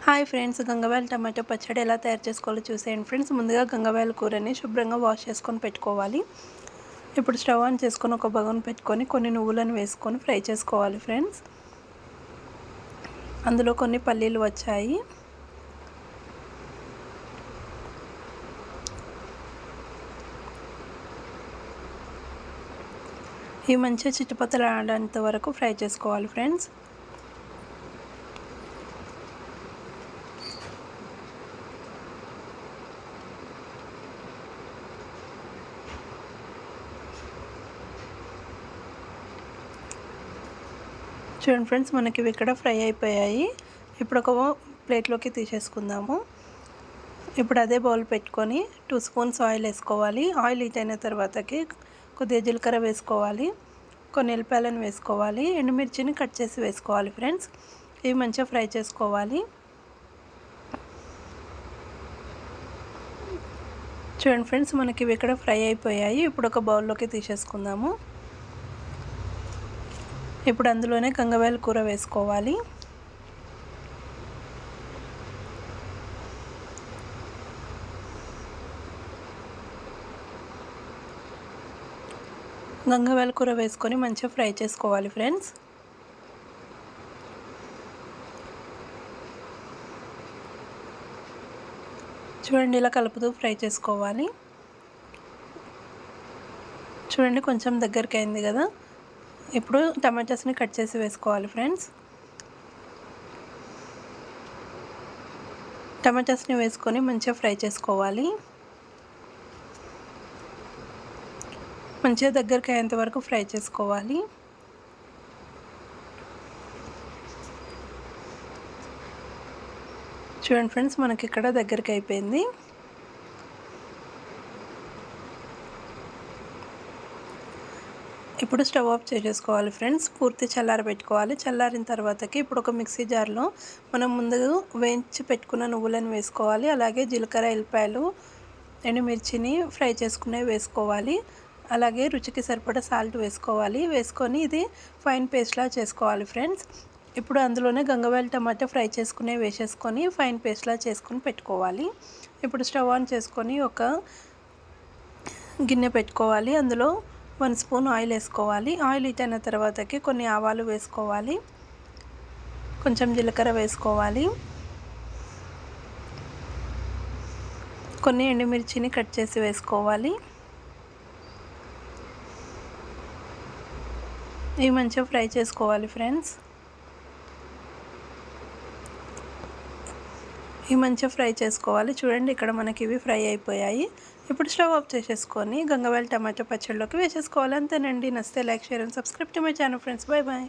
Hi friends, గంగవాయల tomato పచ్చడి ఎలా తయారు చేసుకోవాలో చూసేయండి ఫ్రెండ్స్. ముందుగా గంగవాయల కూరని శుభ్రంగా వాష్ చేసుకొని పెట్టుకోవాలి. ఇప్పుడు స్టవ్ ఆన్ చేసుకొని ఒక బగోన్ పెట్టుకొని కొన్ని నువ్వులను వేసుకొని ఫ్రై చేసుకోవాలి ఫ్రెండ్స్. అందులో కొన్ని పల్లీలు వచ్చాయి. ఇవి మంచిగా చిట్టుపత్తలాడేంత వరకు ఫ్రై చేసుకోవాలి ఫ్రెండ్స్. చూడండి ఫ్రెండ్స్, మనకి ఇవి ఇక్కడ ఫ్రై అయిపోయాయి. ఇప్పుడు ఒక ప్లేట్లోకి తీసేసుకుందాము. ఇప్పుడు అదే బౌల్ పెట్టుకొని 2 స్పూన్స్ ఆయిల్ వేసుకోవాలి. ఆయిల్ హీట్ అయిన తర్వాతకి కొద్దిగా జీలకర్ర వేసుకోవాలి, కొన్ని ఎల్లిపాయలను వేసుకోవాలి, ఎండుమిర్చిని కట్ చేసి వేసుకోవాలి ఫ్రెండ్స్. ఇవి మంచిగా ఫ్రై చేసుకోవాలి. చూడండి ఫ్రెండ్స్, మనకి ఇవి ఇక్కడ ఫ్రై అయిపోయాయి. ఇప్పుడు ఒక బౌల్లోకి తీసేసుకుందాము. ఇప్పుడు అందులోనే గంగవాయల కూర వేసుకోవాలి. గంగవాయల కూర వేసుకొని మంచిగా ఫ్రై చేసుకోవాలి ఫ్రెండ్స్. చూడండి, ఇలా కలుపుతూ ఫ్రై చేసుకోవాలి. చూడండి, కొంచెం దగ్గరికి అయింది కదా. ఇప్పుడు టమాటాస్ని కట్ చేసి వేసుకోవాలి ఫ్రెండ్స్. టమాటాస్ని వేసుకొని మంచిగా ఫ్రై చేసుకోవాలి. మంచిగా దగ్గరికి అయ్యేంత వరకు ఫ్రై చేసుకోవాలి. చూడండి ఫ్రెండ్స్, మనకి ఇక్కడ దగ్గరికి అయిపోయింది. ఇప్పుడు స్టవ్ ఆఫ్ చేసేసుకోవాలి ఫ్రెండ్స్. పూర్తి చల్లారబెట్టుకోవాలి. చల్లారిన తర్వాతకి ఇప్పుడు ఒక మిక్సీ జార్లో మనం ముందు వేయించి పెట్టుకున్న నువ్వులను వేసుకోవాలి. అలాగే జీలకర్ర, ఎల్లిపాయలు, ఎండుమిర్చిని ఫ్రై చేసుకునేవి వేసుకోవాలి. అలాగే రుచికి సరిపడా సాల్ట్ వేసుకోవాలి. వేసుకొని ఇది ఫైన్ పేస్ట్లా చేసుకోవాలి ఫ్రెండ్స్. ఇప్పుడు అందులోనే గంగవాయల టమాటా ఫ్రై చేసుకునే వేసేసుకొని ఫైన్ పేస్ట్లా చేసుకొని పెట్టుకోవాలి. ఇప్పుడు స్టవ్ ఆన్ చేసుకొని ఒక గిన్నె పెట్టుకోవాలి. అందులో 1 స్పూన్ ఆయిల్ వేసుకోవాలి. ఆయిల్ హీట్ అయిన తర్వాతకి కొన్ని ఆవాలు వేసుకోవాలి, కొంచెం జీలకర్ర వేసుకోవాలి, కొన్ని ఎండుమిర్చిని కట్ చేసి వేసుకోవాలి. ఇవి మంచిగా ఫ్రై చేసుకోవాలి ఫ్రెండ్స్. ఇవి మంచిగా ఫ్రై చేసుకోవాలి. చూడండి, ఇక్కడ మనకి ఇవి ఫ్రై అయిపోయాయి. ఇప్పుడు స్టవ్ ఆఫ్ చేసేసుకొని గంగవాయల టమాటో పచ్చడిలోకి వేసేసుకోవాలి. అంతేనండి. నచ్చితే like, share and subscribe to my channel friends. Bye bye.